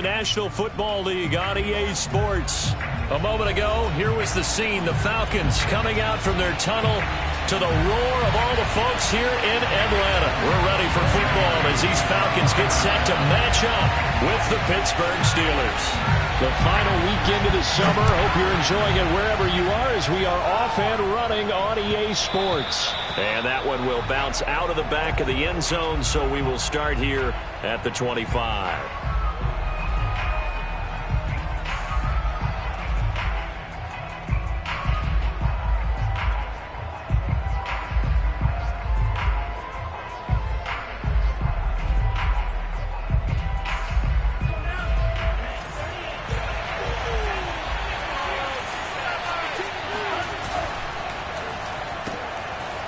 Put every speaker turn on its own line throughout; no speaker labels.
National Football League on EA Sports. A moment ago, here was the scene. The Falcons coming out from their tunnel to the roar of all the folks here in Atlanta. We're ready for football as these Falcons get set to match up with the Pittsburgh Steelers. The final weekend of the summer. Hope you're enjoying it wherever you are as we are off and running on EA Sports. And that one will bounce out of the back of the end zone, so we will start here at the 25.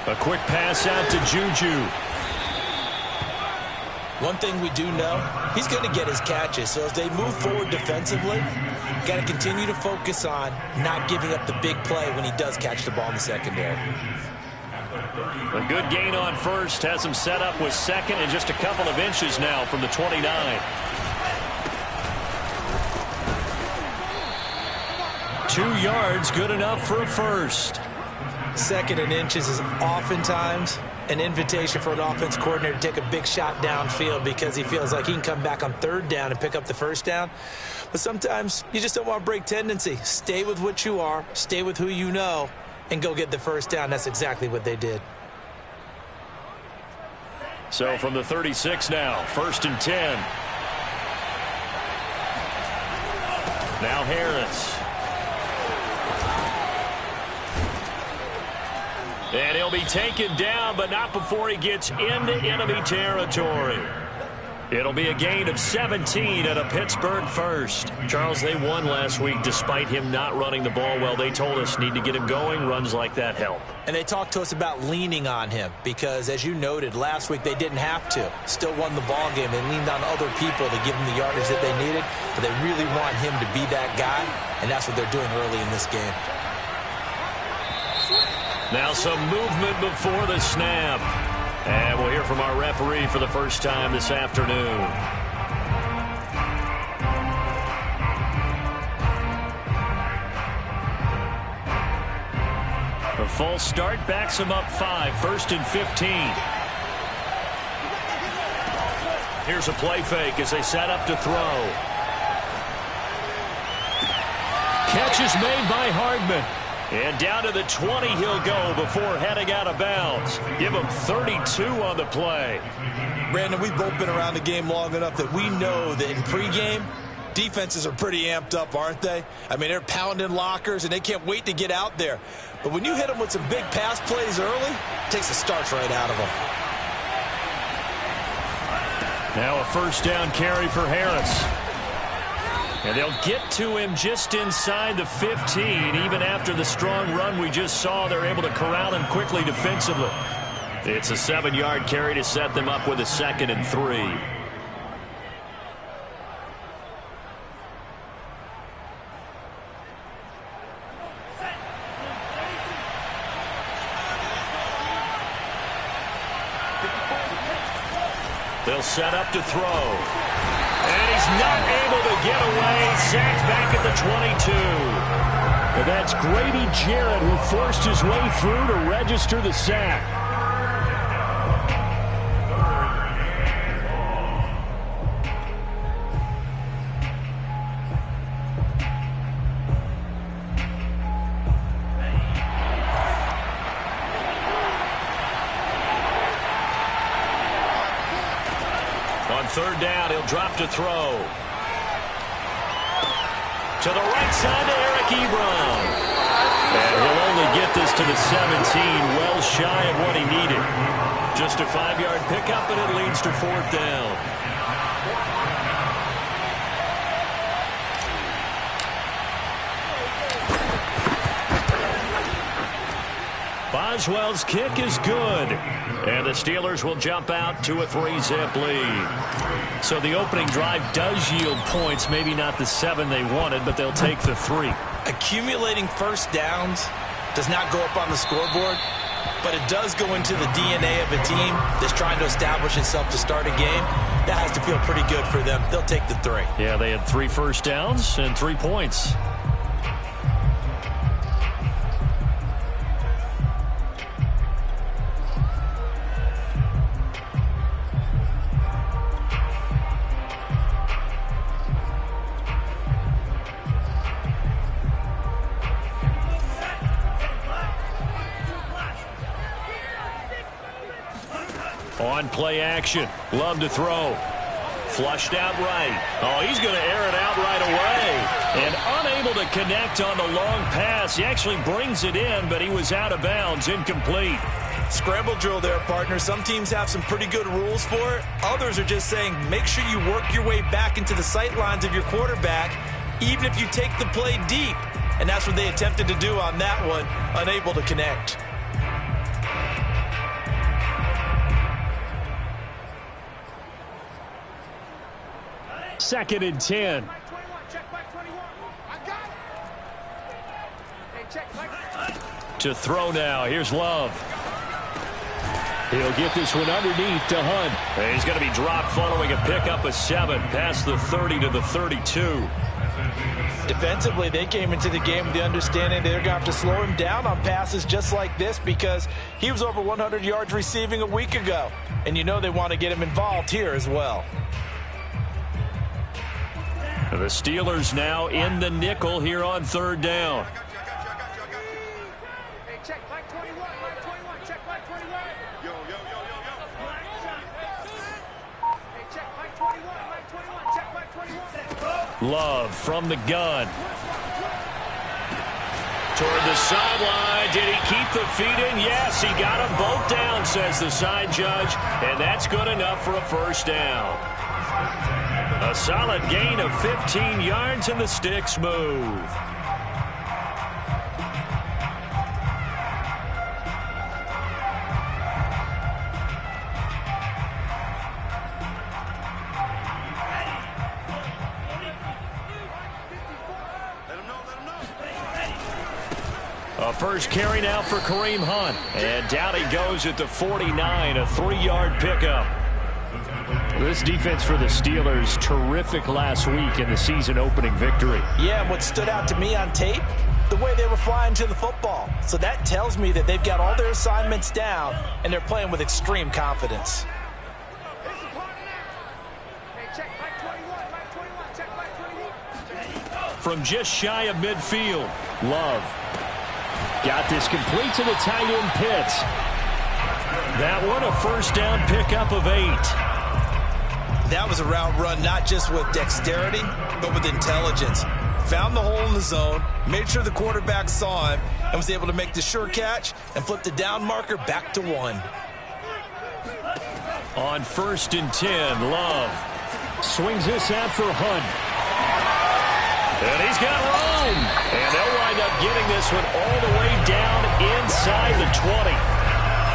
A quick pass out to Juju.
One thing we do know, he's going to get his catches. So as they move forward defensively, got to continue to focus on not giving up the big play when he does catch the ball in the secondary.
A good gain on first has him set up with second and just a couple of inches now from the 29. Two yards, good enough for a first.
Second and inches is oftentimes an invitation for an offense coordinator to take a big shot downfield because he feels like he can come back on third down and pick up the first down. But sometimes you just don't want to break tendency. Stay with what you are, stay with who you know, and go get the first down. That's exactly what they did.
So from the 36 now, 1st and 10. Now Harris. And he'll be taken down, but not before he gets into enemy territory. It'll be a gain of 17 and a Pittsburgh first. Charles, they won last week despite him not running the ball well. They told us need to get him going. Runs like that help.
And they talked to us about leaning on him because, as you noted, last week they didn't have to. Still won the ball game. They leaned on other people to give them the yardage that they needed, but they really want him to be that guy, and that's what they're doing early in this game.
Now some movement before the snap. And we'll hear from our referee for the first time this afternoon. A false start backs him up 5, 1st and 15. Here's a play fake as they set up to throw. Catch is made by Hardman. And down to the 20 he'll go before heading out of bounds. Give him 32 on the play.
Brandon, we've both been around the game long enough that we know that in pregame, defenses are pretty amped up, aren't they? I mean, they're pounding lockers, and they can't wait to get out there. But when you hit them with some big pass plays early, it takes the starch right out of them.
Now a first down carry for Harris. And they'll get to him just inside the 15. Even after the strong run we just saw, they're able to corral him quickly defensively. It's a 7-yard carry to set them up with a 2nd and 3. They'll set up to throw. And he's not able to get away. Sacked back at the 22. And that's Grady Jarrett who forced his way through to register the sack. On 3rd down, he'll drop to throw. To the right side to Eric Ebron. And he'll only get this to the 17, well shy of what he needed. Just a 5-yard pickup, and it leads to 4th down. Boswell's kick is good. And the Steelers will jump out to a 3-zip lead. So the opening drive does yield points. Maybe not the 7 they wanted, but they'll take the 3.
Accumulating first downs does not go up on the scoreboard. but it does go into the DNA of a team that's trying to establish itself to start a game. That has to feel pretty good for them. They'll take the 3.
Yeah, they had 3 first downs and 3 points. On play action. Love to throw. Flushed out right. Oh, he's going to air it out right away. And unable to connect on the long pass. He actually brings it in, but he was out of bounds. Incomplete.
Scramble drill there, partner. Some teams have some pretty good rules for it. Others are just saying make sure you work your way back into the sight lines of your quarterback, even if you take the play deep. And that's what they attempted to do on that one, unable to connect.
Second and 10. To throw now. Here's Love. He'll get this one underneath to Hunt. And he's going to be dropped following a pickup of 7 past the 30 to the 32.
Defensively, they came into the game with the understanding they're going to have to slow him down on passes just like this because he was over 100 yards receiving a week ago. And you know they want to get him involved here as well.
The Steelers now in the nickel here on 3rd down. Love from the gun. Toward the sideline. Did he keep the feet in? Yes, he got them both down, says the side judge. And that's good enough for a first down. A solid gain of 15 yards and the sticks move. A first carry now for Kareem Hunt. And down he goes at the 49, a 3-yard pickup. This defense for the Steelers, terrific last week in the season-opening victory.
Yeah, and what stood out to me on tape, the way they were flying to the football. So that tells me that they've got all their assignments down, and they're playing with extreme confidence.
From just shy of midfield, Love. Got this complete to the tight end Pitts. That one a first down pickup of 8.
That was a route run not just with dexterity, but with intelligence. Found the hole in the zone, made sure the quarterback saw him, and was able to make the sure catch and flip the down marker back to 1.
On 1st and 10, Love swings this out for Hunt. And he's got room. And they'll wind up getting this one all the way down inside the 20.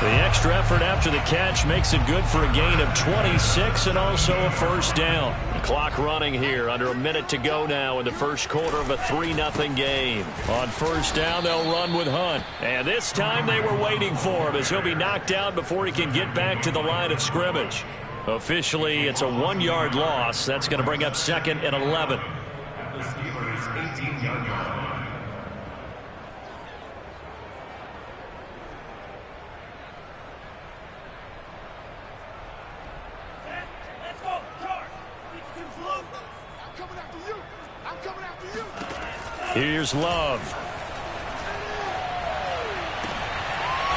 The extra effort after the catch makes it good for a gain of 26 and also a first down. The clock running here, under a minute to go now in the first quarter of a 3-0 game. On first down, they'll run with Hunt. And this time they were waiting for him as he'll be knocked down before he can get back to the line of scrimmage. Officially, it's a 1-yard loss. That's going to bring up 2nd and 11.
The Steelers' 18-yard line.
Here's Love.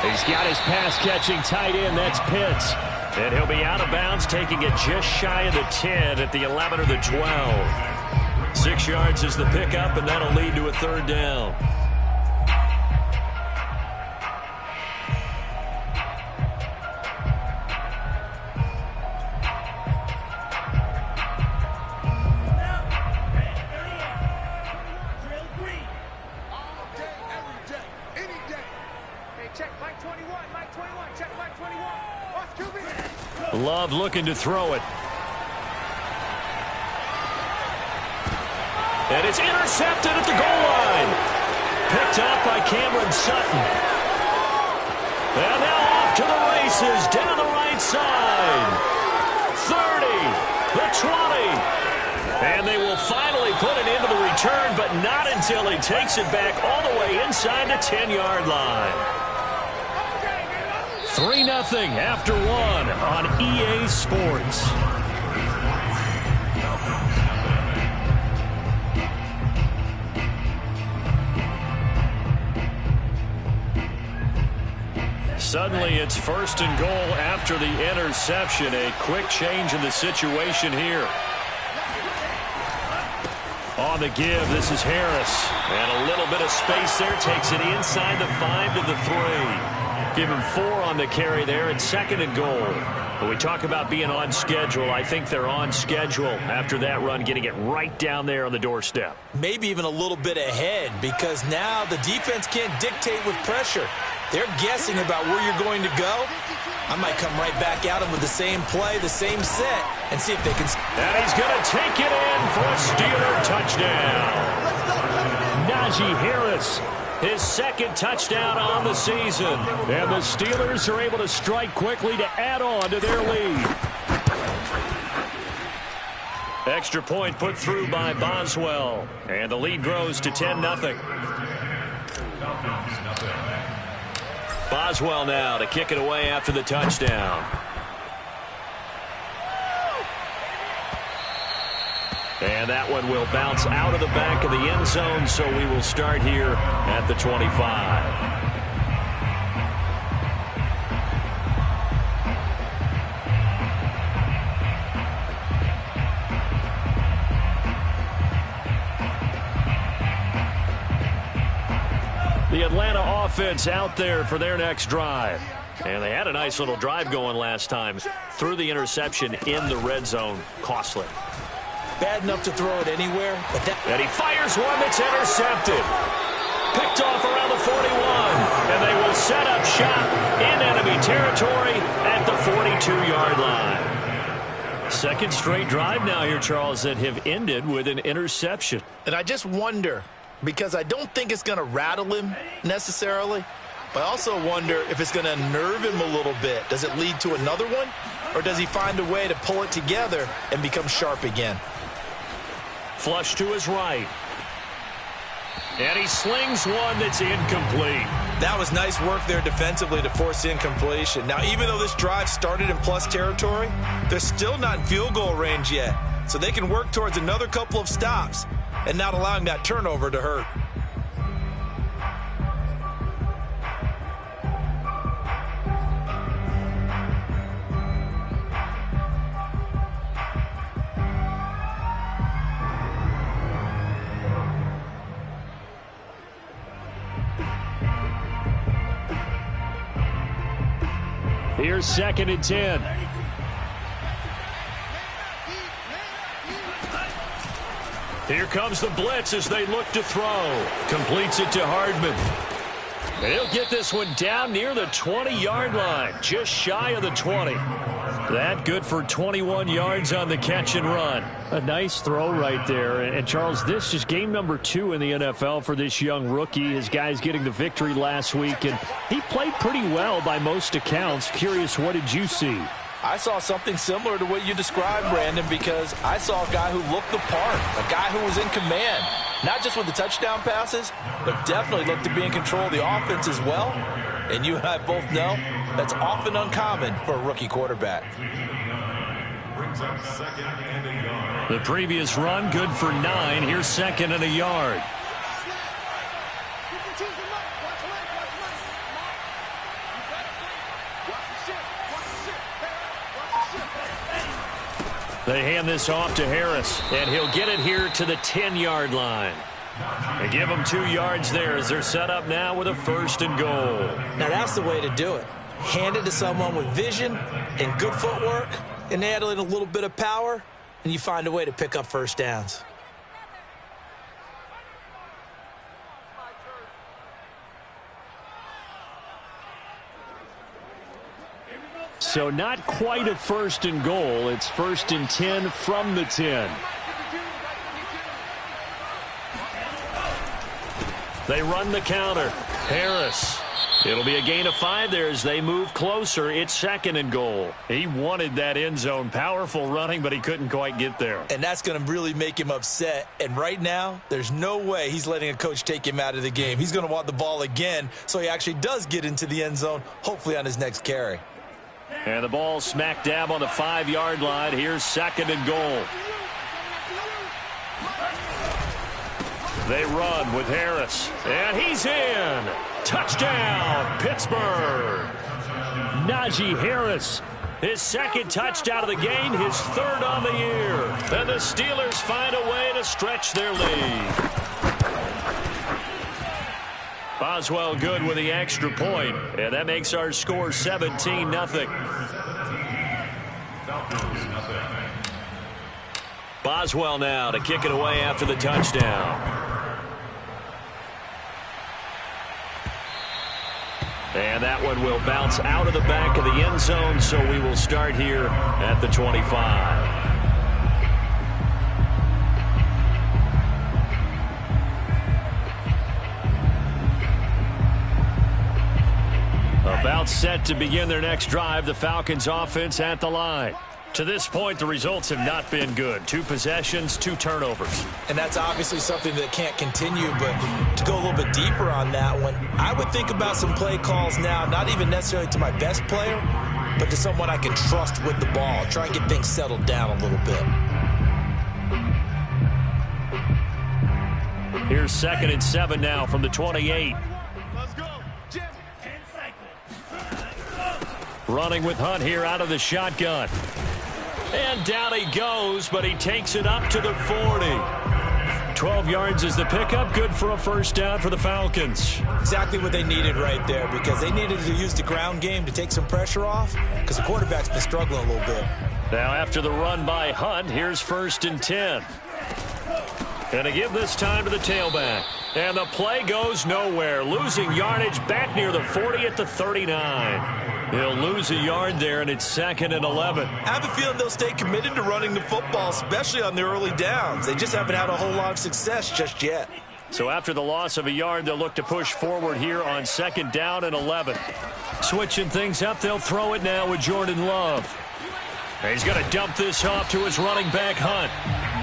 He's got his pass-catching tight end. That's Pitts. And he'll be out of bounds, taking it just shy of the 10 at the 11 or the 12. 6 yards is the pickup, and that'll lead to a 3rd down. Love looking to throw it. And it's intercepted at the goal line. Picked up by Cameron Sutton. And now off to the races down the right side. 30, the 20. And they will finally put it into the return, but not until he takes it back all the way inside the 10-yard line. 3-0 after 1 on EA Sports. Suddenly it's 1st and goal after the interception. A quick change in the situation here. On the give, this is Harris. And a little bit of space there. Takes it inside the 5 to the 3. Give him 4 on the carry there. It's 2nd and goal. When we talk about being on schedule, I think they're on schedule after that run, getting it right down there on the doorstep.
Maybe even a little bit ahead, because now the defense can't dictate with pressure. They're guessing about where you're going to go. I might come right back at them with the same play, the same set, and see if they can.
And he's going to take it in for a Steeler touchdown. Najee Harris, his 2nd touchdown on the season. And the Steelers are able to strike quickly to add on to their lead. Extra point put through by Boswell. And the lead grows to 10-0. Boswell now to kick it away after the touchdown. And that one will bounce out of the back of the end zone, so we will start here at the 25. The Atlanta offense out there for their next drive. And they had a nice little drive going last time. Threw the interception in the red zone. Costly.
Bad enough to throw it anywhere.
And he fires one that's intercepted. Picked off around the 41. And they will set up shop in enemy territory at the 42-yard line. 2nd straight drive now here, Charles, that have ended with an interception.
And I just wonder, because I don't think it's going to rattle him necessarily, but I also wonder if it's going to nerve him a little bit. Does it lead to another one, or does he find a way to pull it together and become sharp again?
Flush to his right. And he slings one that's incomplete.
That was nice work there defensively to force incompletion. Now, even though this drive started in plus territory, they're still not in field goal range yet. So they can work towards another couple of stops and not allowing that turnover to hurt.
Here's 2nd and 10. Here comes the blitz as they look to throw. Completes it to Hardman. And he'll get this one down near the 20-yard line, just shy of the 20. That good for 21 yards on the catch and run. A nice throw right there. And Charles, this is game number 2 in the NFL for this young rookie. His guys getting the victory last week, and he played pretty well by most accounts. Curious, what did you see?
I saw something similar to what you described, Brandon, because I saw a guy who looked the part, a guy who was in command, not just with the touchdown passes, but definitely looked to be in control of the offense as well. And you and I both know that's often uncommon for a rookie quarterback.
The previous run, good for 9. Here's 2nd and a yard. They hand this off to Harris, and he'll get it here to the 10-yard line. They give them 2 yards there as they're set up now with a 1st and goal.
Now that's the way to do it. Hand it to someone with vision and good footwork, and add in a little bit of power, and you find a way to pick up first downs.
So not quite a 1st and goal. It's 1st and 10 from the 10. They run the counter. Harris It'll be a gain of 5 there as they move closer. It's 2nd and goal. He wanted that end zone. Powerful running, but he couldn't quite get there.
And that's going to really make him upset. And right now, there's no way he's letting a coach take him out of the game. He's going to want the ball again, so he actually does get into the end zone, hopefully on his next carry.
And the ball smack dab on the 5-yard line. Here's 2nd and goal. They run with Harris. And he's in. Touchdown, Pittsburgh. Najee Harris, his 2nd touchdown of the game, his 3rd on the year. And the Steelers find a way to stretch their lead. Boswell good with the extra point, and that makes our score 17-0. Boswell now to kick it away after the touchdown. And that one will bounce out of the back of the end zone, so we will start here at the 25. About set to begin their next drive, the Falcons offense at the line. To this point, the results have not been good. 2 possessions, 2 turnovers.
And that's obviously something that can't continue, but to go a little bit deeper on that one, I would think about some play calls now, not even necessarily to my best player, but to someone I can trust with the ball. Try and get things settled down a little bit.
Here's 2nd and 7 now from the 28.
Let's go, Jim.
Running with Hunt here out of the shotgun. And down he goes, but he takes it up to the 40. 12 yards is the pickup. Good for a 1st down for the Falcons.
Exactly what they needed right there, because they needed to use the ground game to take some pressure off, because the quarterback's been struggling a little bit.
Now after the run by Hunt, here's 1st and 10. And to give this time to the tailback. And the play goes nowhere. Losing yardage back near the 40 at the 39. He'll lose a yard there, and it's 2nd and 11.
I have a feeling they'll stay committed to running the football, especially on the early downs. They just haven't had a whole lot of success just yet.
So after the loss of a yard, they'll look to push forward here on 2nd down and 11. Switching things up, they'll throw it now with Jordan Love. And he's going to dump this off to his running back, Hunt.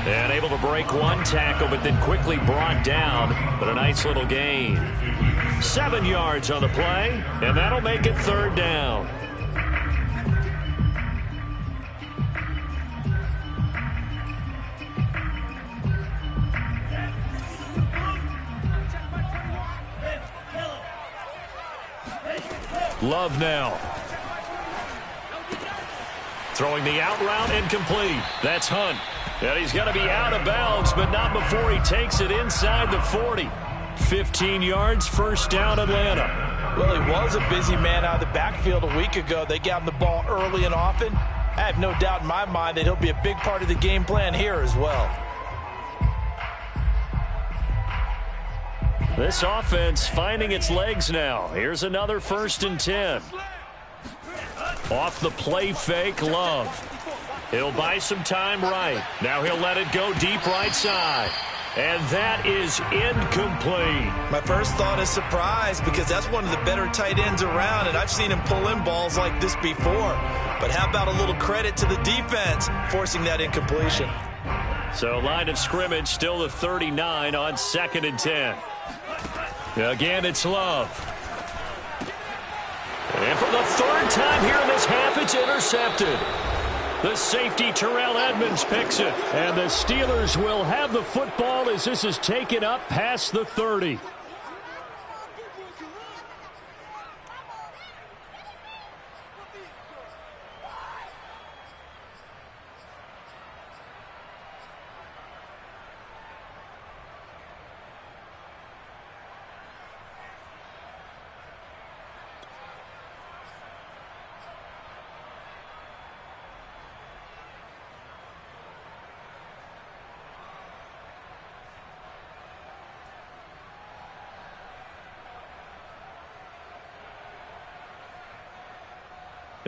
And able to break 1 tackle, but then quickly brought down. But a nice little gain. 7 yards on the play, and that'll make it 3rd down. Love now. Throwing the out route incomplete. That's Hunt. And he's going to be out of bounds, but not before he takes it inside the 40. 15 yards, 1st down, Atlanta.
Well, he was a busy man out of the backfield a week ago. They got him the ball early and often. I have no doubt in my mind that he'll be a big part of the game plan here as well.
This offense finding its legs now. Here's another 1st and 10. Off the play fake, Love. He'll buy some time right. Now he'll let it go deep right side. And that is incomplete.
My first thought is surprise, because that's one of the better tight ends around, and I've seen him pull in balls like this before. But how about a little credit to the defense forcing that incompletion?
So line of scrimmage still the 39 on 2nd and 10. Again, it's Love. And for the 3rd time here in this half, it's intercepted. The safety, Terrell Edmonds, picks it. And the Steelers will have the football as this is taken up past the 30.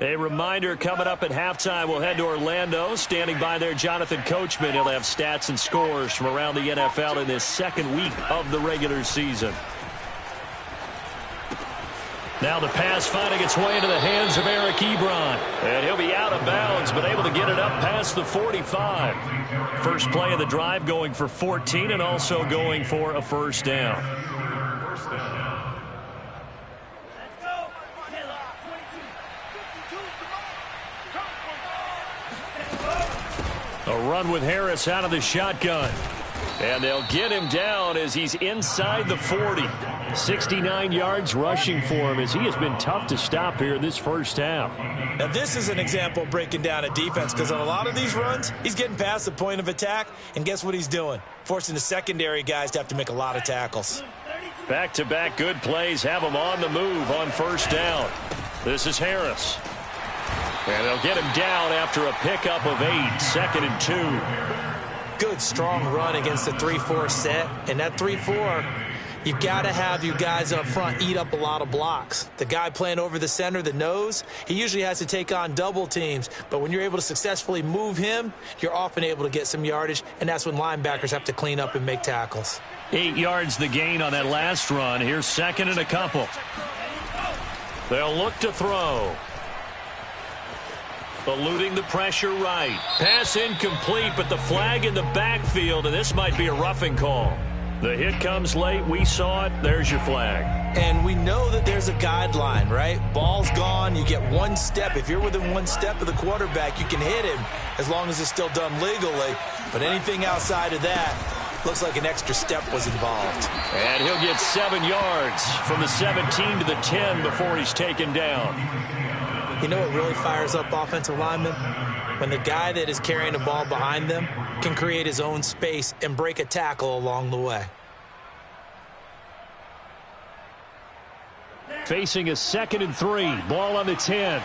A reminder, coming up at halftime, we'll head to Orlando. Standing by there, Jonathan Coachman. He'll have stats and scores from around the NFL in this 2nd week of the regular season. Now the pass finding its way into the hands of Eric Ebron. And he'll be out of bounds, but able to get it up past the 45. First play of the drive going for 14 and also going for a first down. A run with Harris out of the shotgun. And they'll get him down as he's inside the 40. 69 yards rushing for him as he has been tough to stop here this first half.
Now this is an example of breaking down a defense, because on a lot of these runs, he's getting past the point of attack, and guess what he's doing? Forcing the secondary guys to have to make a lot of tackles.
Back-to-back good plays have him on the move on first down. This is Harris. And they'll get him down after a pickup of 8, 2nd and 2.
Good, strong run against the 3-4 set. And that 3-4, you've got to have you guys up front eat up a lot of blocks. The guy playing over the center, the nose, he usually has to take on double teams. But when you're able to successfully move him, you're often able to get some yardage, and that's when linebackers have to clean up and make tackles.
8 yards the gain on that last run. Here's 2nd and a couple. They'll look to throw. Eluding the pressure right. Pass incomplete, but the flag in the backfield, and this might be a roughing call. The hit comes late. We saw it. There's your flag.
And we know that there's a guideline, right? Ball's gone. You get one step. If you're within one step of the quarterback, you can hit him as long as it's still done legally. But anything outside of that, looks like an extra step was involved.
And he'll get 7 yards from the 17 to the 10 before he's taken down.
You know what really fires up offensive linemen? When the guy that is carrying the ball behind them can create his own space and break a tackle along the way.
Facing a 2nd and 3. Ball on the 10.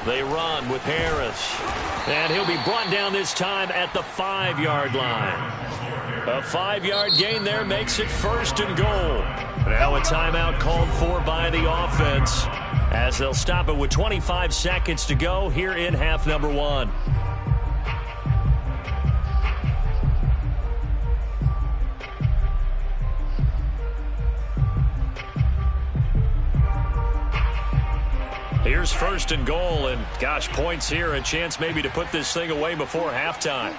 They run with Harris. And he'll be brought down this time at the 5-yard line. A 5-yard gain there makes it 1st and goal. Now a timeout called for by the offense as they'll stop it with 25 seconds to go here in half number 1. Here's 1st and goal, and gosh, points here, a chance maybe to put this thing away before halftime.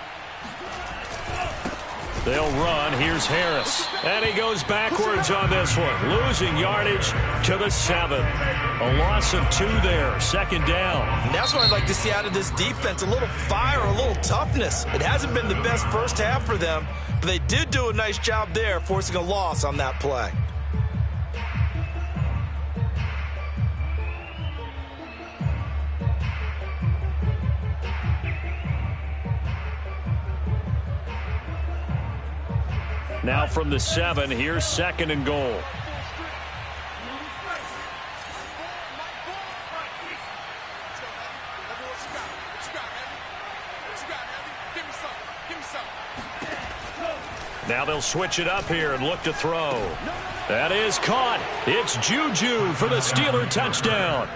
They'll run. Here's Harris. And he goes backwards on this one. Losing yardage to the 7. A loss of 2 there. 2nd down.
And that's what I'd like to see out of this defense. A little fire, a little toughness. It hasn't been the best first half for them, but they did do a nice job there, forcing a loss on that play.
Now from the 7, here's 2nd and goal. Now they'll switch it up here and look to throw. That is caught. It's Juju for the Steeler touchdown.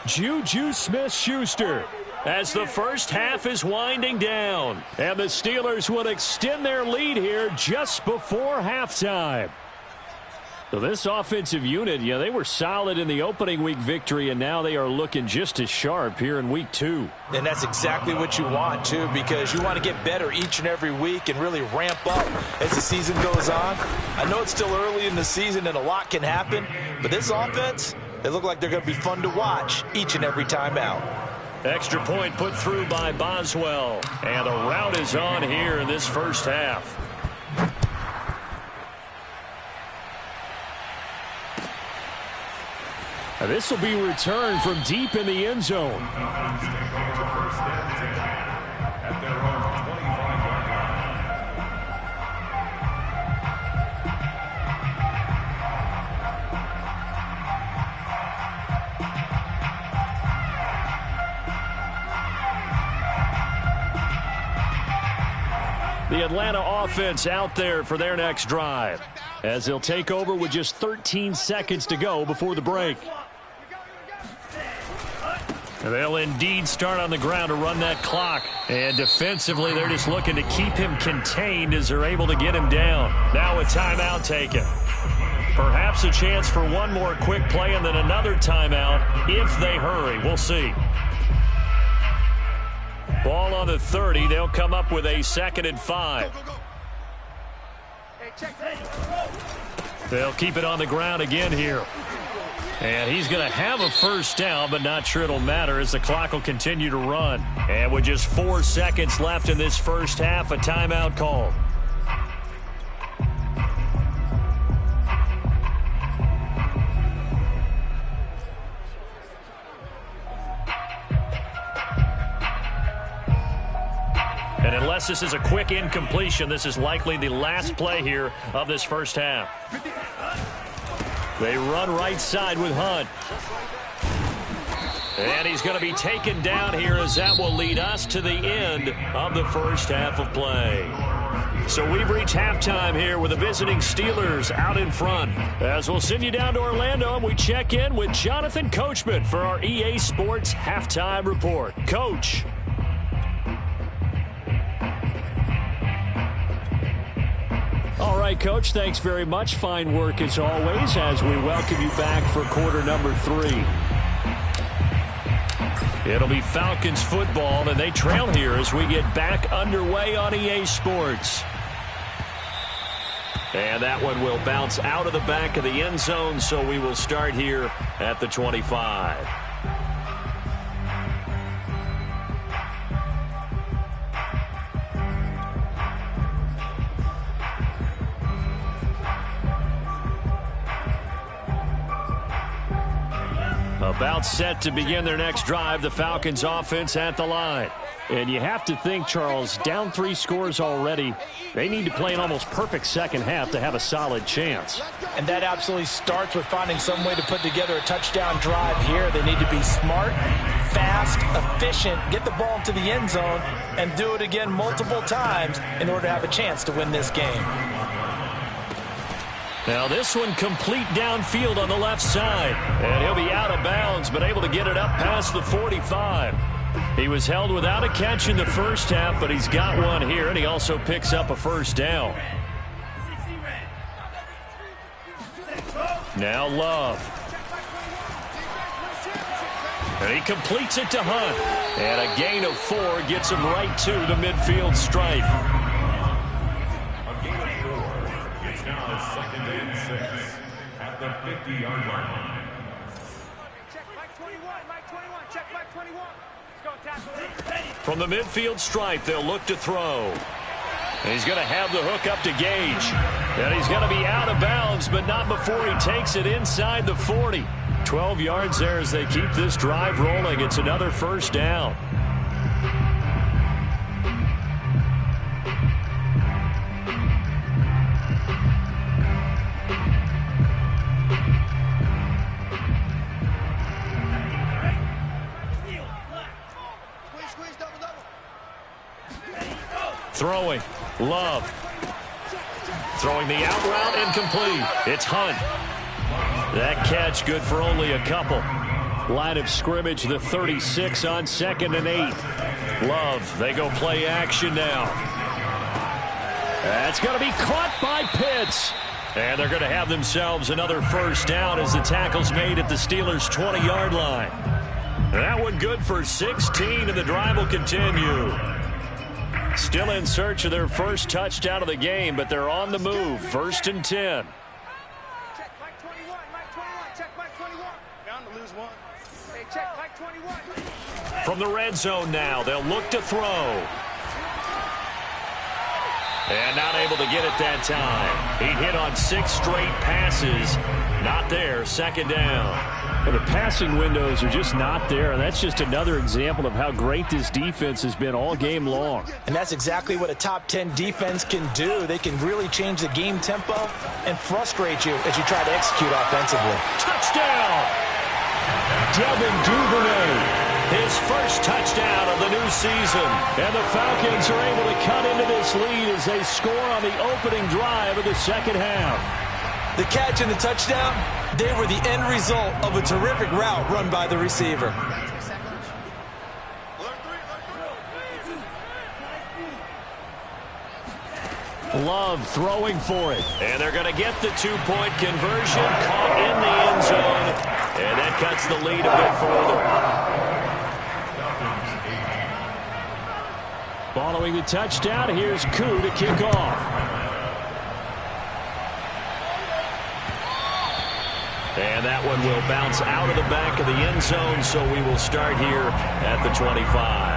Juju Smith-Schuster. As the first half is winding down. And the Steelers will extend their lead here just before halftime. So this offensive unit, they were solid in the opening week victory, and now they are looking just as sharp here in week 2.
And that's exactly what you want, too, because you want to get better each and every week and really ramp up as the season goes on. I know it's still early in the season and a lot can happen, but this offense, they look like they're going to be fun to watch each and every time out.
Extra point put through by Boswell. And the route is on here in this first half. And this will be returned from deep in the end zone. The Atlanta offense out there for their next drive as they'll take over with just 13 seconds to go before the break. They'll indeed start on the ground to run that clock. And defensively, they're just looking to keep him contained as they're able to get him down. Now a timeout taken. Perhaps a chance for one more quick play and then another timeout if they hurry. We'll see. Ball on the 30. They'll come up with a 2nd and 5. They'll keep it on the ground again here. And he's going to have a first down, but not sure it'll matter as the clock will continue to run. And with just 4 seconds left in this first half, a timeout call. And unless this is a quick incompletion, this is likely the last play here of this first half. They run right side with Hunt. And he's going to be taken down here as that will lead us to the end of the first half of play. So we've reached halftime here with the visiting Steelers out in front. As we'll send you down to Orlando and we check in with Jonathan Coachman for our EA Sports Halftime Report. Coach. All right, Coach, thanks very much. Fine work as always as we welcome you back for quarter number 3. It'll be Falcons football, and they trail here as we get back underway on EA Sports. And that one will bounce out of the back of the end zone, so we will start here at the 25. About set to begin their next drive, the Falcons offense at the line. And you have to think, Charles, down 3 scores already. They need to play an almost perfect second half to have a solid chance.
And that absolutely starts with finding some way to put together a touchdown drive here. They need to be smart, fast, efficient, get the ball to the end zone, and do it again multiple times in order to have a chance to win this game.
Now this one complete downfield on the left side. And he'll be out of bounds, but able to get it up past the 45. He was held without a catch in the first half, but he's got one here, and he also picks up a first down. Now Love. And he completes it to Hunt. And a gain of 4 gets him right to the midfield stripe.
At the 50-yard line.
Check Mike 21, Mike 21, check Mike 21. Let's go, tackle.
From the midfield stripe, they'll look to throw. And he's going to have the hook up to Gage. And he's going to be out of bounds, but not before he takes it inside the 40. 12 yards there as they keep this drive rolling. It's another first down. Throwing. Love. Throwing the out route incomplete. It's Hunt. That catch good for only a couple. Line of scrimmage, the 36 on 2nd and 8. Love. They go play action now. That's going to be caught by Pitts. And they're going to have themselves another first down as the tackle's made at the Steelers' 20-yard line. That one good for 16, and the drive will continue. Still in search of their first touchdown of the game, but they're on the move. 1st and 10.
Check Mike 21, Mike 21, check Mike 21. Bound to lose one. Hey, check Mike 21.
From the red zone now, they'll look to throw. And not able to get it that time. He hit on 6 straight passes. Not there, 2nd down.
Well, the passing windows are just not there, and that's just another example of how great this defense has been all game long.
And that's exactly what a top 10 defense can do. They can really change the game tempo and frustrate you as you try to execute offensively.
Touchdown! Devin Duvernay, his first touchdown of the new season. And the Falcons are able to cut into this lead as they score on the opening drive of the second half.
The catch and the touchdown, they were the end result of a terrific route run by the receiver.
Love throwing for it.
And they're going to get the two-point conversion, caught in the end zone, and that cuts the lead a bit further.
Following the touchdown, here's Koo to kick off.
And that one will bounce out of the back of the end zone, so we will start here at the 25.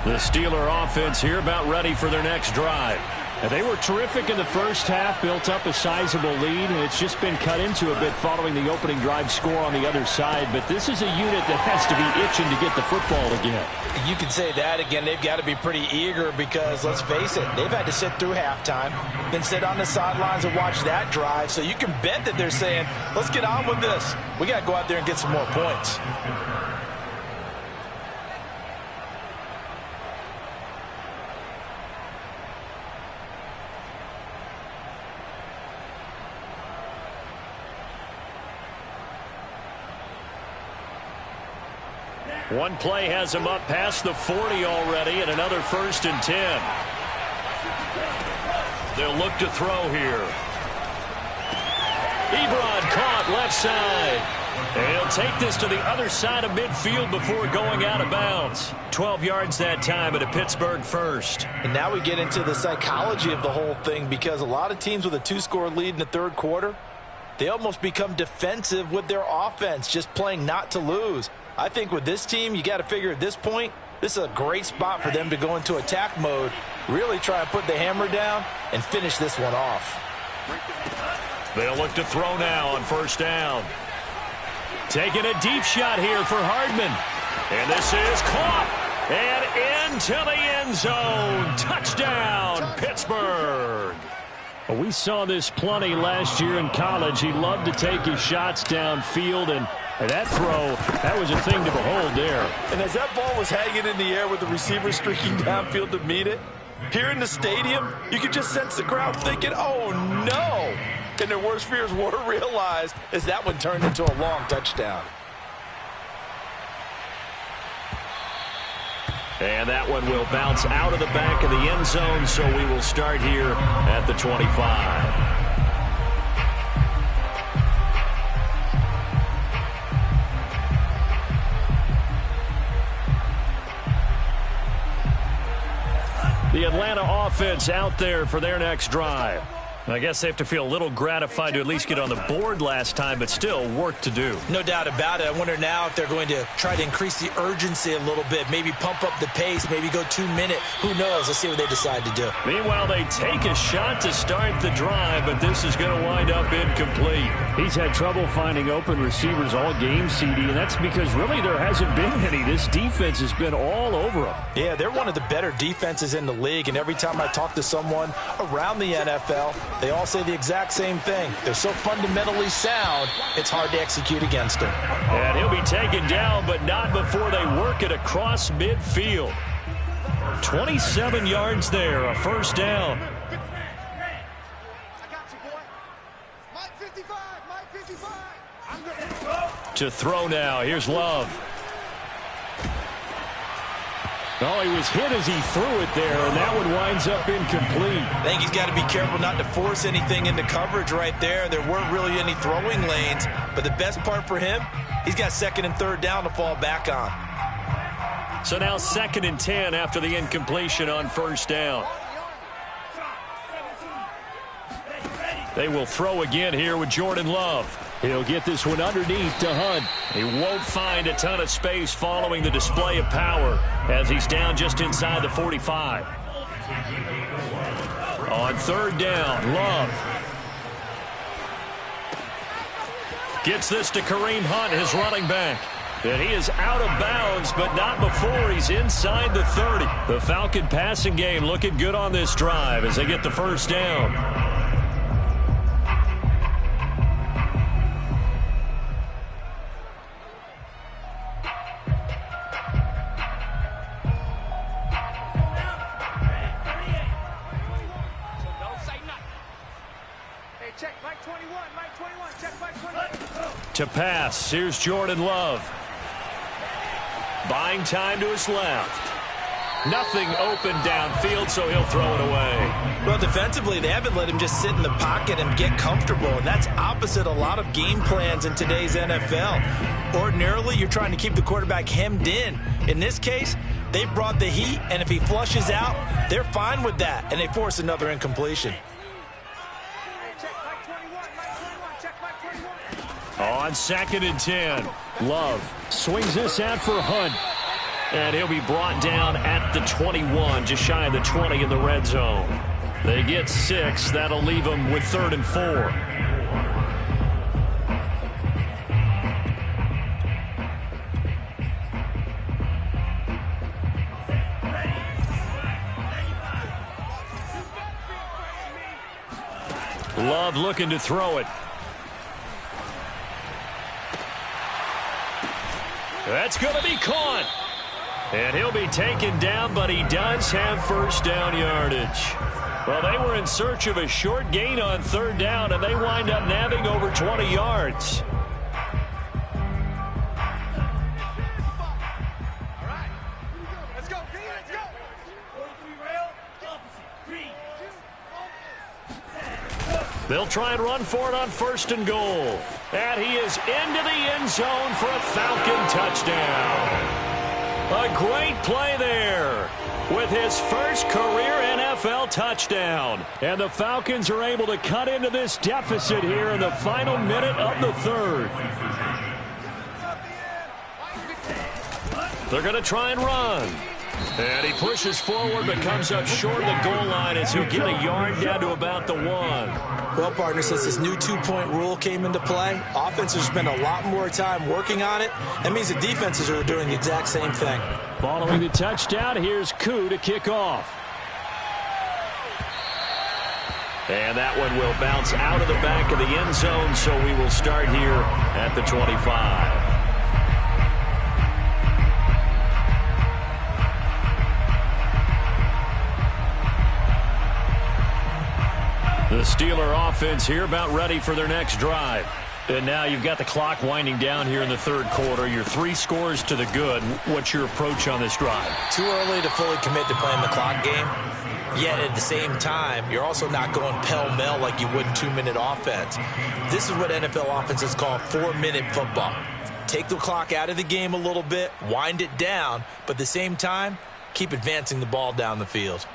The Steeler offense here about ready for their next drive.
And they were terrific in the first half, built up a sizable lead, and it's just been cut into a bit following the opening drive score on the other side. But this is a unit that has to be itching to get the football again.
You can say that again. They've got to be pretty eager because, let's face it, they've had to sit through halftime, then sit on the sidelines and watch that drive. So you can bet that they're saying, let's get on with this. We got to go out there and get some more points.
One play has him up past the 40 already, and another 1st and 10. They'll look to throw here. Ebron caught left side. And he'll take this to the other side of midfield before going out of bounds. 12 yards that time at a Pittsburgh first.
And now we get into the psychology of the whole thing, because a lot of teams with a 2-score lead in the third quarter, they almost become defensive with their offense, just playing not to lose. I think with this team, you got to figure at this point, this is a great spot for them to go into attack mode, really try and put the hammer down and finish this one off.
They'll look to throw now on 1st down. Taking a deep shot here for Hardman. And this is caught and into the end zone. Touchdown, Pittsburgh.
Well, we saw this plenty last year in college. He loved to take his shots downfield, and that throw, that was a thing to behold there.
And as that ball was hanging in the air with the receiver streaking downfield to meet it, here in the stadium, you could just sense the crowd thinking, oh, no. And their worst fears were realized as that one turned into a long touchdown.
And that one will bounce out of the back of the end zone, so we will start here at the 25. The Atlanta offense out there for their next drive. I guess they have to feel a little gratified to at least get on the board last time, but still work to do.
No doubt about it. I wonder now if they're going to try to increase the urgency a little bit, maybe pump up the pace, maybe go 2-minute. Who knows? Let's see what they decide to do.
Meanwhile, they take a shot to start the drive, but this is going to wind up incomplete.
He's had trouble finding open receivers all game, CD, and that's because really there hasn't been any. This defense has been all over them.
Yeah, they're one of the better defenses in the league, and every time I talk to someone around the NFL, they all say the exact same thing. They're so fundamentally sound, it's hard to execute against them.
And he'll be taken down, but not before they work it across midfield. 27 yards there, a 1st down. To throw now, here's Love.
Oh, he was hit as he threw it there, and that one winds up incomplete.
I think he's got to be careful not to force anything into coverage right there. There weren't really any throwing lanes, but the best part for him, he's got 2nd and 3rd down to fall back on.
So now 2nd and 10 after the incompletion on 1st down. They will throw again here with Jordan Love.
He'll get this one underneath to Hunt.
He won't find a ton of space following the display of power as he's down just inside the 45. On 3rd down, Love gets this to Kareem Hunt, his running back. And he is out of bounds, but not before he's inside the 30. The Falcon passing game looking good on this drive as they get the 1st down.
check, Mike 21, Mike 21, check, Mike 21.
To pass, here's Jordan Love. Buying time to his left. Nothing open downfield, so he'll throw it away.
Well, defensively, they haven't let him just sit in the pocket and get comfortable, and that's opposite a lot of game plans in today's NFL. Ordinarily, you're trying to keep the quarterback hemmed in. In this case, they brought the heat, and if he flushes out, they're fine with that, and they force another incompletion.
Check, Mike 21, Mike 21, check, Mike 21.
On 2nd and 10, Love swings this out for Hunt. And he'll be brought down at the 21, just shy of the 20 in the red zone. They get 6. That'll leave them with 3rd and 4. Love looking to throw it. That's going to be caught. And he'll be taken down, but he does have first down yardage. Well, they were in search of a short gain on 3rd down, and they wind up nabbing over 20 yards.
All right, let's go, Green, let's go.
They'll try and run for it on 1st and goal. And he is into the end zone for a Falcon touchdown. A great play there with his first career NFL touchdown. And the Falcons are able to cut into this deficit here in the final minute of the 3rd. They're going to try and run. And he pushes forward but comes up short of the goal line as he'll get a yard down to about the 1.
Well, partner, since this new two-point rule came into play, offenses spend a lot more time working on it. That means the defenses are doing the exact same thing.
Following the touchdown, here's Koo to kick off.
And that one will bounce out of the back of the end zone, so we will start here at the 25. The Steeler offense here about ready for their next drive. And now you've got the clock winding down here in the 3rd quarter. You're 3 scores to the good. What's your approach on this drive?
Too early to fully commit to playing the clock game. Yet at the same time, you're also not going pell-mell like you would in 2-minute offense. This is what NFL offenses call 4-minute football. Take the clock out of the game a little bit, wind it down, but at the same time, keep advancing the ball down the field.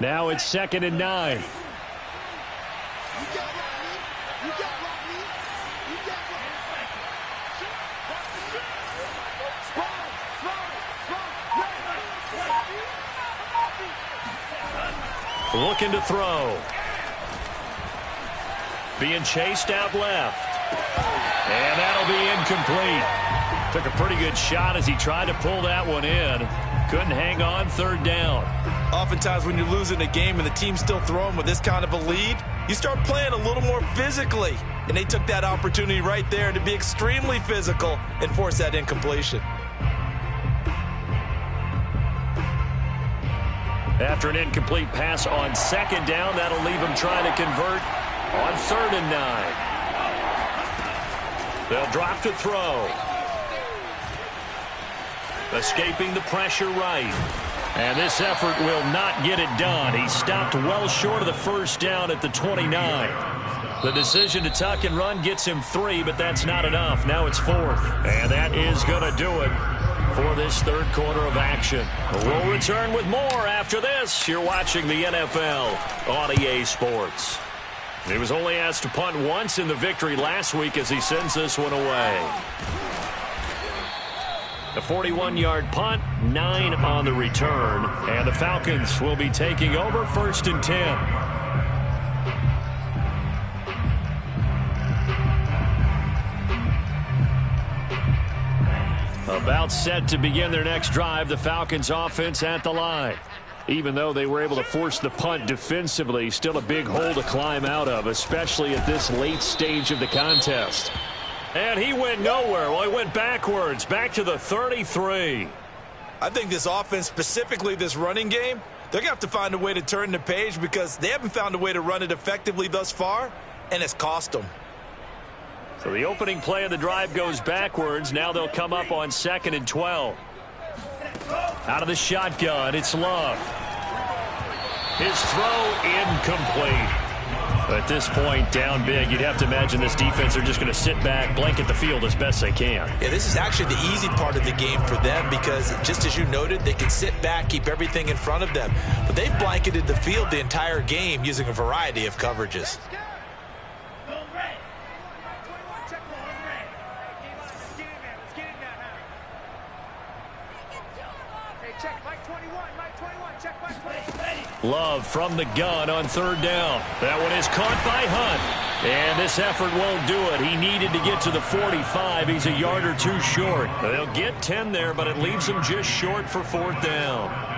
Now it's 2nd and 9.
Looking to throw. Being chased out left. And that'll be incomplete. Took a pretty good shot as he tried to pull that one in. Couldn't hang on 3rd down.
Oftentimes when you're losing a game and the team's still throwing with this kind of a lead, you start playing a little more physically. And they took that opportunity right there to be extremely physical and force that incompletion.
After an incomplete pass on 2nd down, that'll leave him trying to convert on 3rd and 9. They'll drop to throw. Escaping the pressure right. And this effort will not get it done. He stopped well short of the first down at the 29. The decision to tuck and run gets him 3, but that's not enough. Now it's 4th. And that is going to do it for this 3rd quarter of action. We'll return with more after this. You're watching the NFL on EA Sports. He was only asked to punt once in the victory last week as he sends this one away. A 41-yard punt, 9 on the return, and the Falcons will be taking over 1st and 10. About set to begin their next drive, the Falcons offense at the line. Even though they were able to force the punt defensively, still a big hole to climb out of, especially at this late stage of the contest. And he went nowhere. Well, he went backwards, back to the 33.
I think this offense, specifically this running game, they're going to have to find a way to turn the page because they haven't found a way to run it effectively thus far, and it's cost them.
So the opening play of the drive goes backwards. Now they'll come up on 2nd and 12. Out of the shotgun, it's Love. His throw incomplete. At this point, down big, you'd have to imagine this defense are just going to sit back, blanket the field as best they can.
Yeah, this is actually the easy part of the game for them because, just as you noted, they can sit back, keep everything in front of them. But they've blanketed the field the entire game using a variety of coverages.
Love from the gun on 3rd down. That one is caught by Hunt. And this effort won't do it. He needed to get to the 45. He's a yard or two short. They'll get 10 there, but it leaves him just short for 4th down.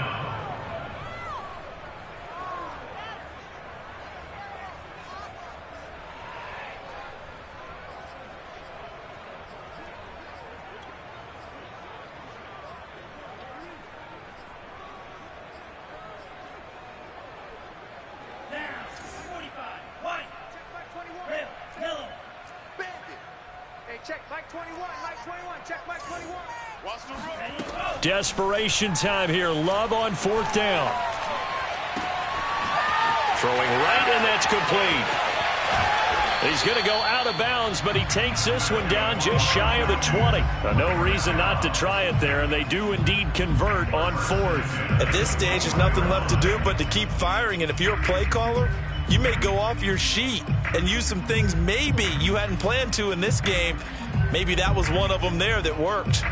Desperation time here. Love on 4th down. Throwing right, and that's complete. He's going to go out of bounds, but he takes this one down just shy of the 20. No reason not to try it there, and they do indeed convert on 4th.
At this stage, there's nothing left to do but to keep firing, and if you're a play caller, you may go off your sheet and use some things maybe you hadn't planned to in this game. Maybe that was one of them there that worked.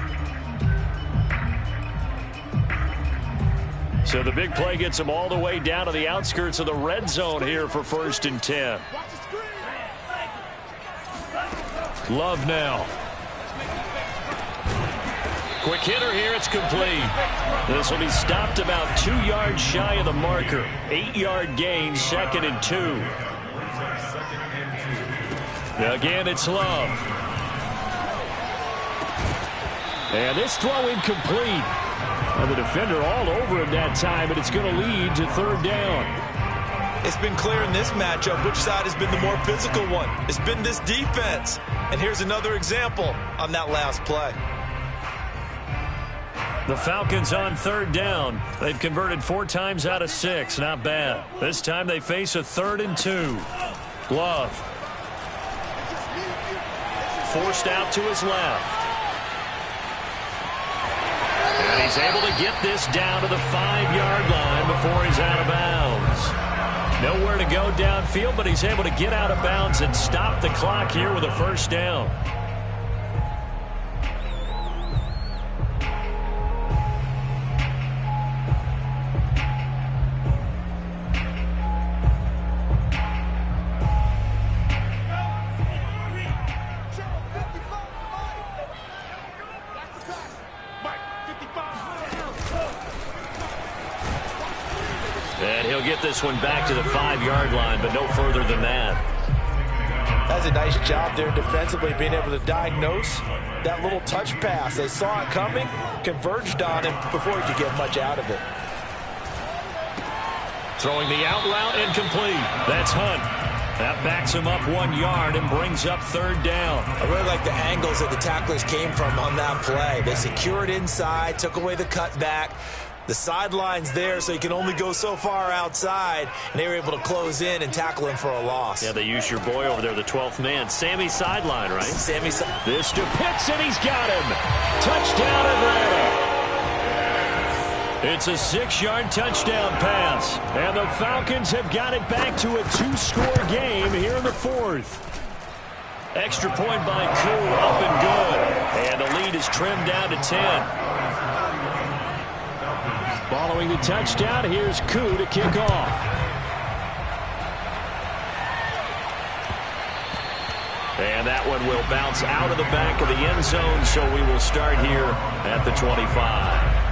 So the big play gets him all the way down to the outskirts of the red zone here for 1st and 10. Love now. Quick hitter here. It's complete. This will be stopped about 2 yards shy of the marker. 8-yard gain, 2nd and 2. Again, it's Love. And this throw incomplete. And the defender all over him that time, and it's going to lead to 3rd down.
It's been clear in this matchup which side has been the more physical one. It's been this defense. And here's another example on that last play.
The Falcons on 3rd down. They've converted 4 times out of 6. Not bad. This time they face a 3rd and 2. Love. Forced out to his left. And he's able to get this down to the 5-yard line before he's out of bounds. Nowhere to go downfield, but he's able to get out of bounds and stop the clock here with a 1st down. And he'll get this one back to the 5-yard line, but no further than that.
That's a nice job there defensively, being able to diagnose that little touch pass. They saw it coming, converged on him before he could get much out of it.
Throwing the out route incomplete. That's Hunt. That backs him up 1 yard and brings up 3rd down.
I really like the angles that the tacklers came from on that play. They secured inside, took away the cutback. The sideline's there, so you can only go so far outside, and they were able to close in and tackle him for a loss.
Yeah, they used your boy over there, the 12th man, Sammy sideline, right?
Sammy.
This to Pitts, and he's got him. Touchdown, Atlanta. It's a 6-yard touchdown pass, and the Falcons have got it back to a 2-score game here in the 4th. Extra point by Koo, up and good, and the lead is trimmed down to 10. Following the touchdown, here's Koo to kick off. And that one will bounce out of the back of the end zone, so we will start here at the 25.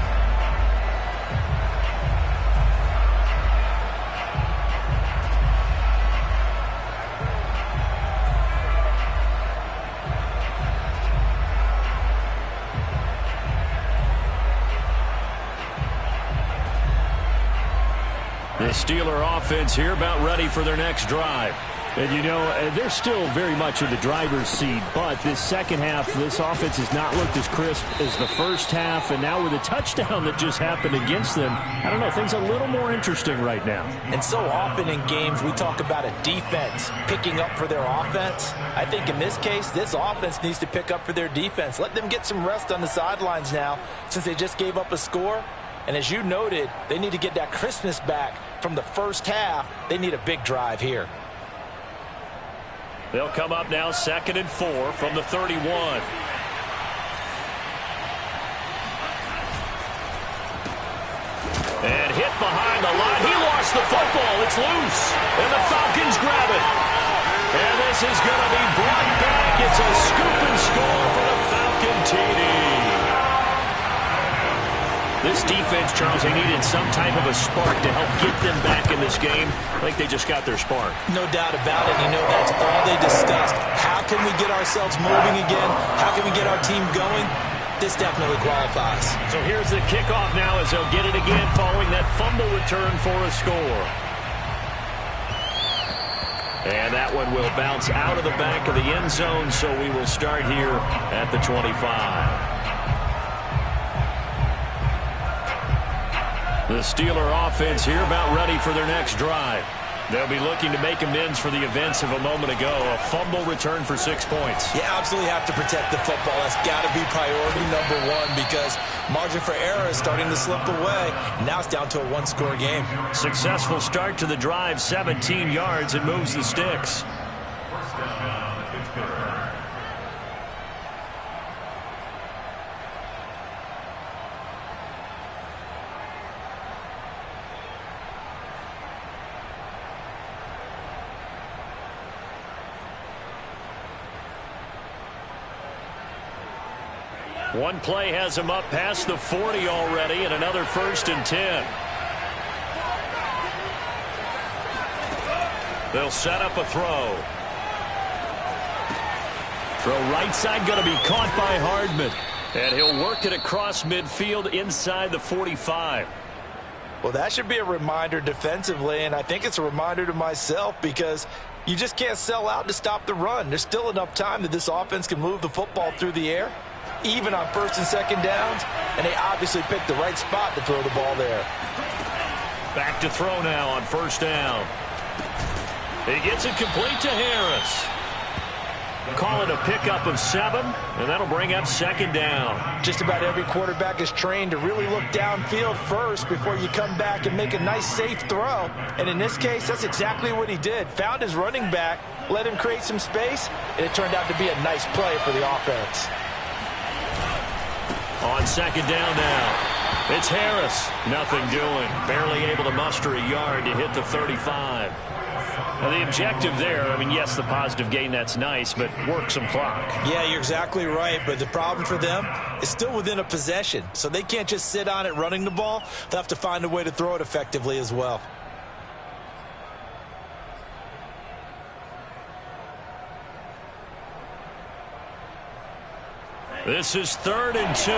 The Steeler offense here about ready for their next drive.
And, you know, they're still very much in the driver's seat, but this second half, this offense has not looked as crisp as the first half, and now with a touchdown that just happened against them, I don't know, things are a little more interesting right now.
And so often in games we talk about a defense picking up for their offense. I think in this case, this offense needs to pick up for their defense. Let them get some rest on the sidelines now since they just gave up a score. And as you noted, they need to get that crispness back from the first half. They need a big drive here.
They'll come up now 2nd and 4 from the 31. And hit behind the line. He lost the football. It's loose. And the Falcons grab it. And this is going to be brought back. It's a scoop and score for the Falcon TD. This defense, Charles, they needed some type of a spark to help get them back in this game. I think they just got their spark.
No doubt about it. You know, that's all they discussed. How can we get ourselves moving again? How can we get our team going? This definitely qualifies.
So here's the kickoff now as they'll get it again following that fumble return for a score. And that one will bounce out of the back of the end zone, so we will start here at the 25. The Steeler offense here about ready for their next drive. They'll be looking to make amends for the events of a moment ago. A fumble return for 6 points.
You absolutely have to protect the football. That's got to be priority number one because margin for error is starting to slip away. Now it's down to a one-score game.
Successful start to the drive, 17 yards, and moves the sticks. One play has him up past the 40 already, and another 1st and 10. They'll set up a throw. Throw right side going to be caught by Hardman. And he'll work it across midfield inside the 45.
Well, that should be a reminder defensively, and I think it's a reminder to myself because you just can't sell out to stop the run. There's still enough time that this offense can move the football through the air, even on 1st and 2nd downs, and they obviously picked the right spot to throw the ball there.
Back to throw now on 1st down. He gets it complete to Harris. Call it a pickup of 7, and that'll bring up 2nd down.
Just about every quarterback is trained to really look downfield first before you come back and make a nice, safe throw. And in this case, that's exactly what he did. Found his running back, let him create some space, and it turned out to be a nice play for the offense.
On 2nd down now. It's Harris. Nothing doing. Barely able to muster a yard to hit the 35. Now the objective there, I mean, yes, the positive gain, that's nice, but work some clock.
Yeah, you're exactly right, but the problem for them is still within a possession, so they can't just sit on it running the ball. They'll have to find a way to throw it effectively as well.
This is 3rd and 2,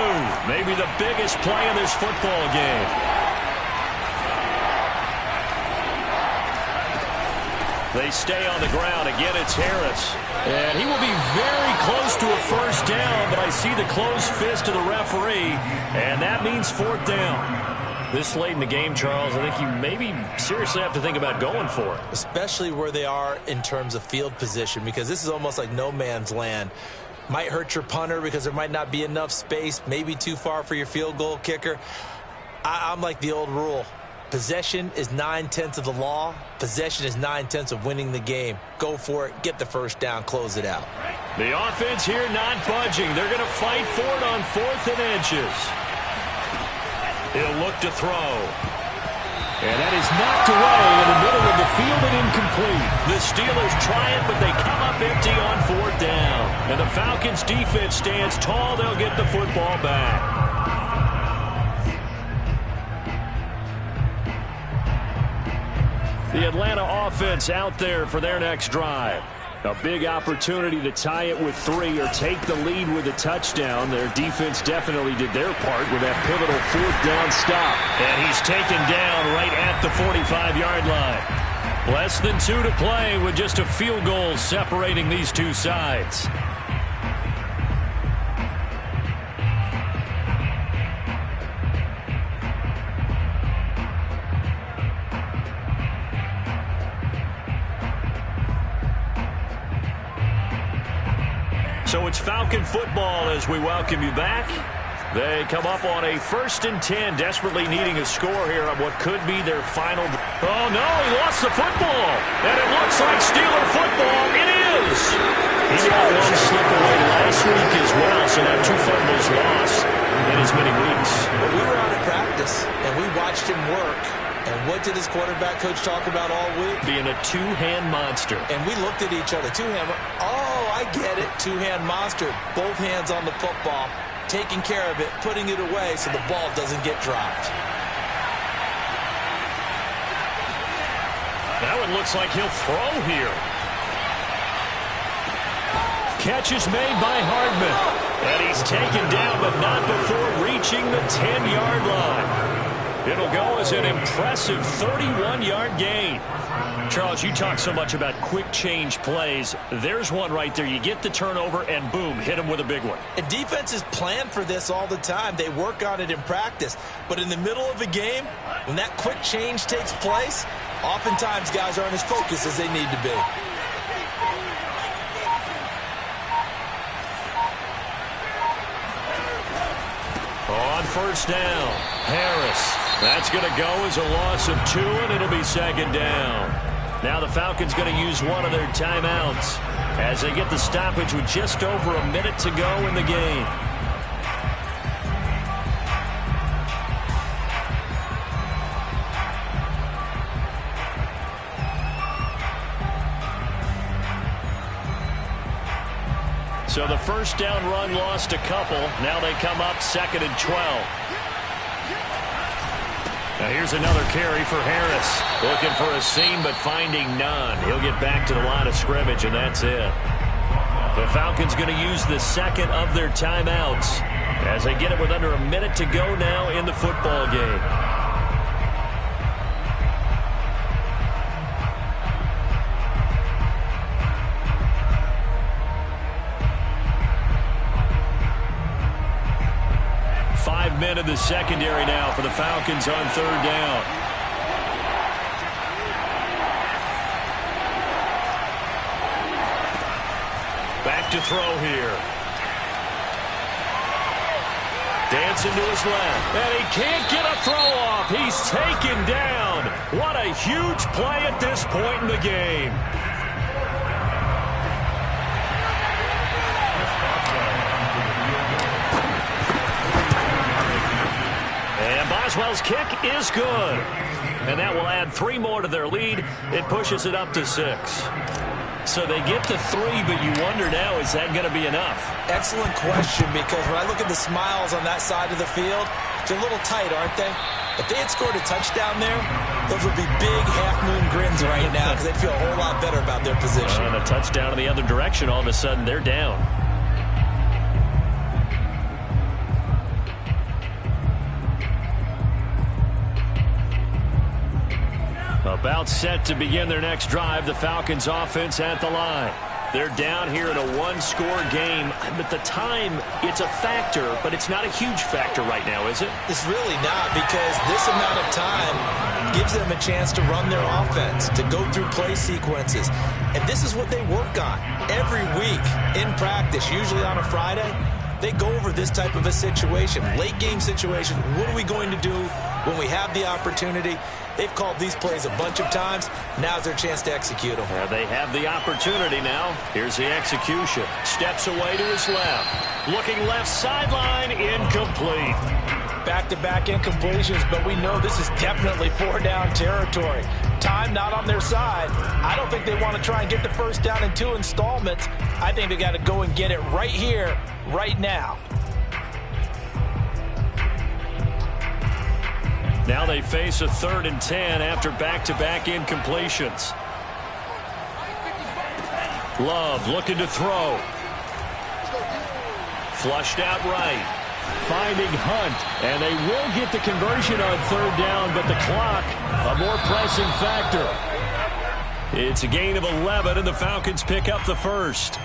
maybe the biggest play in this football game. They stay on the ground. Again, it's Harris. And he will be very close to a 1st down, but I see the closed fist of the referee, and that means 4th down. This late in the game, Charles, I think you maybe seriously have to think about going for it.
Especially where they are in terms of field position, because this is almost like no man's land. Might hurt your punter because there might not be enough space, maybe too far for your field goal kicker. I'm like the old rule. Possession is 9/10 of the law. Possession is 9/10 of winning the game. Go for it. Get the 1st down. Close it out.
The offense here not budging. They're going to fight for it on 4th and inches. He'll look to throw. And that is knocked away in the middle of the field and incomplete. The Steelers try it, but they come up empty on 4th down. And the Falcons defense stands tall. They'll get the football back. The Atlanta offense out there for their next drive.
A big opportunity to tie it with 3 or take the lead with a touchdown. Their defense definitely did their part with that pivotal 4th down stop.
And he's taken down right at the 45-yard line. Less than 2 to play with just a field goal separating these two sides. So it's Falcon football as we welcome you back. They come up on a 1st and 10, desperately needing a score here on what could be their final. Oh, no, he lost the football. And it looks like Steeler football. It is. He got one slip away last week as well, so now 2 fumbles lost in as many weeks.
Well, we were out of practice, and we watched him work. And what did his quarterback coach talk about all week?
Being a 2-hand monster.
And we looked at each other. 2-hand. Oh, I get it. 2-hand monster. Both hands on the football, taking care of it, putting it away so the ball doesn't get dropped.
Now it looks like he'll throw here. Catch is made by Hardman. And he's taken down, but not before reaching the 10-yard line. It'll go as an impressive 31-yard gain. Charles, you talk so much about quick change plays. There's one right there. You get the turnover, and boom, hit him with a big one.
And defenses plan for this all the time. They work on it in practice. But in the middle of a game, when that quick change takes place, oftentimes guys aren't as focused as they need to be.
On 1st down, Harris. That's going to go as a loss of 2, and it'll be 2nd down. Now the Falcons going to use one of their timeouts as they get the stoppage with just over a minute to go in the game. So the 1st down run lost a couple. Now they come up 2nd and 12. Now here's another carry for Harris. Looking for a seam, but finding none. He'll get back to the line of scrimmage, and that's it. The Falcons going to use the 2nd of their timeouts as they get it with under a minute to go now in the football game. Men in the secondary now for the Falcons on 3rd down. Back to throw here. Dancing to his left. And he can't get a throw off. He's taken down. What a huge play at this point in the game. Boswell's kick is good. And that will add 3 more to their lead. It pushes it up to 6. So they get to 3, but you wonder now, is that going to be enough?
Excellent question, because when I look at the smiles on that side of the field, they're a little tight, aren't they? If they had scored a touchdown there, those would be big half-moon grins right now because they'd feel a whole lot better about their position.
And a touchdown in the other direction, all of a sudden they're down. About set to begin their next drive, the Falcons offense at the line. They're down here in a 1-score game. At the time, it's a factor, but it's not a huge factor right now, is it?
It's really not, because this amount of time gives them a chance to run their offense, to go through play sequences. And this is what they work on every week in practice, usually on a Friday. They go over this type of a situation, late game situation. What are we going to do when we have the opportunity? They've called these plays a bunch of times. Now's their chance to execute them.
Yeah, they have the opportunity now. Here's the execution. Steps away to his left. Looking left sideline, incomplete.
Back-to-back incompletions, but we know this is definitely 4-down territory. Time not on their side. I don't think they want to try and get the 1st down in 2 installments. I think they got to go and get it right here, right now.
Now they face a 3rd and 10 after back-to-back incompletions. Love looking to throw. Flushed out right. Finding Hunt. And they will get the conversion on third down, but the clock, a more pressing factor. It's a gain of 11, and the Falcons pick up the first.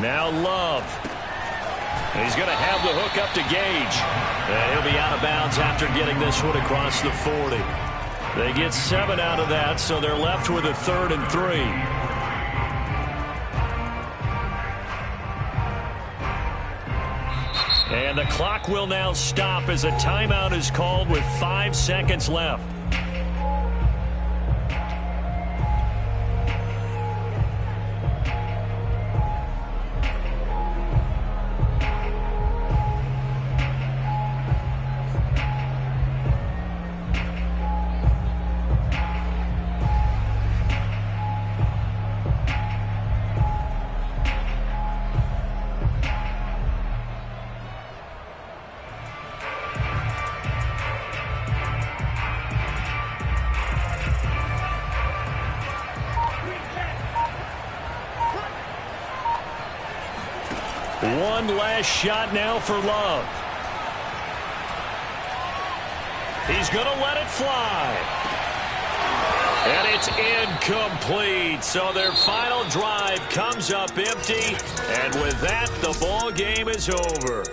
Now Love. He's going to have the hook up to Gage. And he'll be out of bounds after getting this one across the 40. They get 7 out of that, so they're left with a 3rd and 3. And the clock will now stop as a timeout is called with 5 seconds left. One last shot now for Love. He's going to let it fly. And it's incomplete. So their final drive comes up empty. And with that, the ball game is over.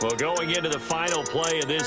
Well, going into the final play of this